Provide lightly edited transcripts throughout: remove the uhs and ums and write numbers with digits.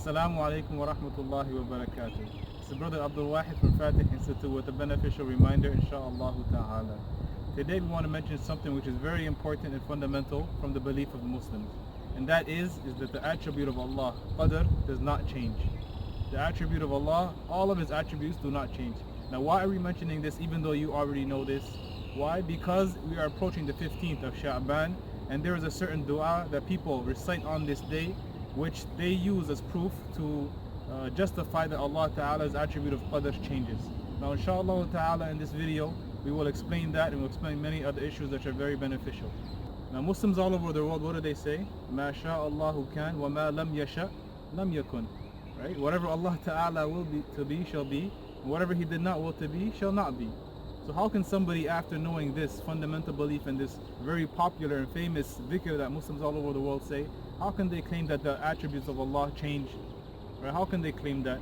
Assalamu alaikum wa rahmatullahi wa barakatuh. It's Brother Abdul Wahid from Fatih Institute with a beneficial reminder, inshaAllah ta'ala. Today we want to mention something which is very important and fundamental from the belief of the Muslims. And that is that the attribute of Allah, qadr, does not change. The attribute of Allah, all of His attributes do not change. Now why are we mentioning this even though you already know this? Why? Because we are approaching the 15th of Sha'ban, and there is a certain dua that people recite on this day which they use as proof to justify that Allah Ta'ala's attribute of qadr changes. Now inshallah Ta'ala in this video we will explain that, and we'll explain many other issues that are very beneficial. Now Muslims all over the world, what do they say? Ma sha'Allahu kan wa ma lam yasha lam yakun. Right? Whatever Allah Ta'ala will be to be shall be, and whatever He did not will to be shall not be. So how can somebody, after knowing this fundamental belief and this very popular and famous dhikr that Muslims all over the world say, how can they claim that the attributes of Allah change? Right? How can they claim that?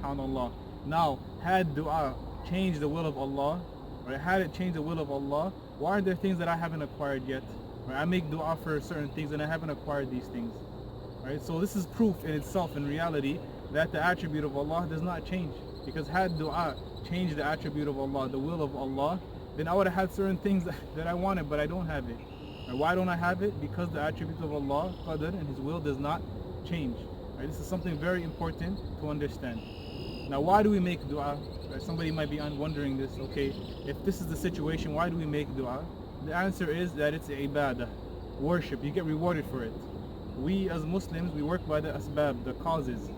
Subhanallah. Now, had dua changed the will of Allah, right? Had it changed the will of Allah, why are there things that I haven't acquired yet? Right? I make dua for certain things and I haven't acquired these things. Right? So this is proof in itself, in reality, that the attribute of Allah does not change. Because had dua changed the attribute of Allah, the will of Allah, then I would have had certain things that I wanted, but I don't have it. And why don't I have it? Because the attribute of Allah, qadr, and His will does not change. Right? This is something very important to understand. Now why do we make dua? Right? Somebody might be wondering this, okay, if this is the situation, why do we make dua? The answer is that it's ibadah, worship. You get rewarded for it. We as Muslims, we work by the asbab, the causes.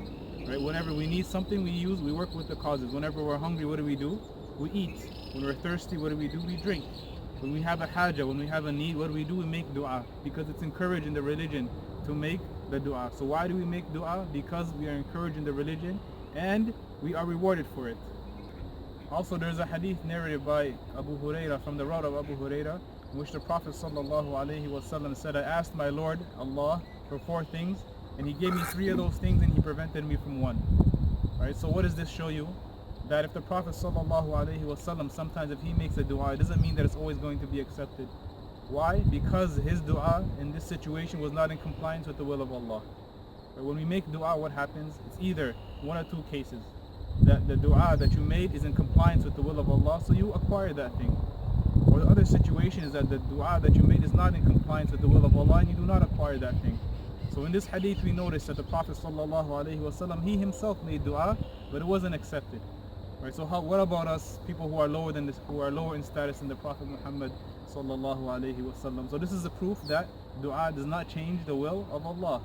Right? Whenever we need something, we work with the causes. Whenever we're hungry, what do? We eat. When we're thirsty, what do? We drink. When we have a haja, when we have a need, what do? We make dua. Because it's encouraged in the religion to make the dua. So why do we make dua? Because we are encouraged in the religion and we are rewarded for it. Also, there's a hadith narrated by Abu Huraira, from the route of Abu Huraira, in which the Prophet ﷺ said, I asked my Lord Allah for 4 things, and He gave me 3 of those things and He prevented me from 1. Right? So what does this show you? That if the Prophet ﷺ, sometimes if he makes a dua, it doesn't mean that it's always going to be accepted. Why? Because his dua in this situation was not in compliance with the will of Allah. But when we make dua, what happens? It's either one or 2 cases. That the dua that you made is in compliance with the will of Allah, so you acquire that thing. Or the other situation is that the dua that you made is not in compliance with the will of Allah and you do not acquire that thing. So in this hadith we notice that the Prophet ﷺ, he himself made dua, but it wasn't accepted. Right? So what about us, people who are lower than this, who are lower in status than the Prophet Muhammad ﷺ? So this is a proof that dua does not change the will of Allah.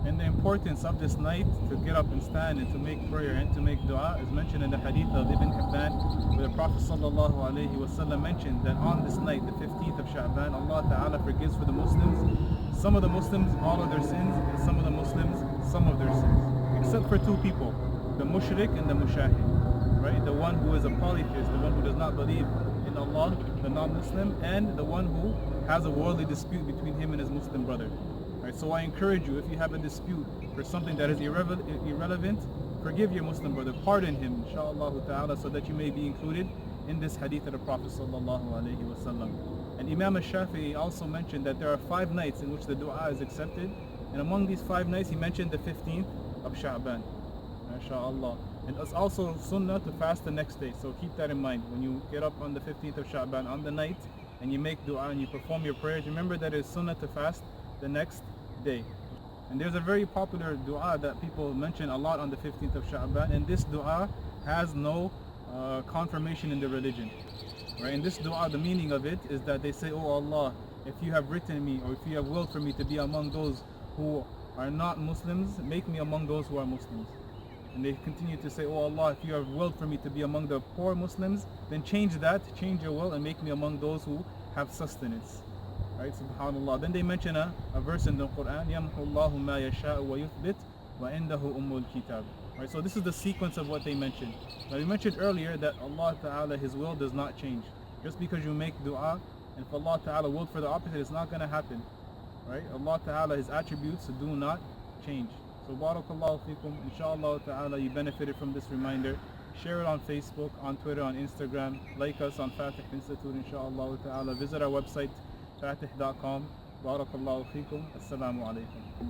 And the importance of this night to get up and stand and to make prayer and to make dua is mentioned in the hadith of Ibn Hibban, where the Prophet ﷺ mentioned that on this night, the 15th of Sha'ban, Allah Ta'ala forgives for the Muslims, some of the Muslims all of their sins, and some of the Muslims some of their sins. Except for 2 people, the mushrik and the mushahid. Right? The one who is a polytheist, the one who does not believe in Allah, the non-Muslim, and the one who has a worldly dispute between him and his Muslim brother. Right? So I encourage you, if you have a dispute for something that is irrelevant, forgive your Muslim brother, pardon him, inshaAllah ta'ala, so that you may be included in this hadith of the Prophet sallallahu alaihi wasallam. And Imam al-Shafi'i also mentioned that there are 5 nights in which the dua is accepted, and among these 5 nights he mentioned the 15th of Sha'ban, inshaAllah. And it's also sunnah to fast the next day, so keep that in mind. When you get up on the 15th of Sha'ban on the night and you make dua and you perform your prayers, remember that it's sunnah to fast the next day. And there's a very popular dua that people mention a lot on the 15th of Sha'ban, and this dua has no confirmation in the religion. Right? And this dua, the meaning of it is that they say, oh Allah, if you have written me or if you have willed for me to be among those who are not Muslims, make me among those who are Muslims. And they continue to say, oh Allah, if you have willed for me to be among the poor Muslims, then change your will and make me among those who have sustenance. Right? Subhanallah. Then they mention a verse in the Quran, يَمْحُ اللَّهُ مَا يَشَاءُ وَيُثْبِتُ وَعِنْدَهُ أُمُّ الْكِتَابِ. Right? So this is the sequence of what they mentioned. Now we mentioned earlier that Allah Ta'ala, His will does not change. Just because you make dua, and if Allah Ta'ala willed for the opposite, it's not going to happen. Right? Allah Ta'ala, His attributes do not change. So barakallahu feekum, inshallah ta'ala you benefited from this reminder. Share it on Facebook, on Twitter, on Instagram. Like us on Fatih Institute, inshallah ta'ala. Visit our website, fatih.com. Barakallahu feekum. Assalamu alaikum.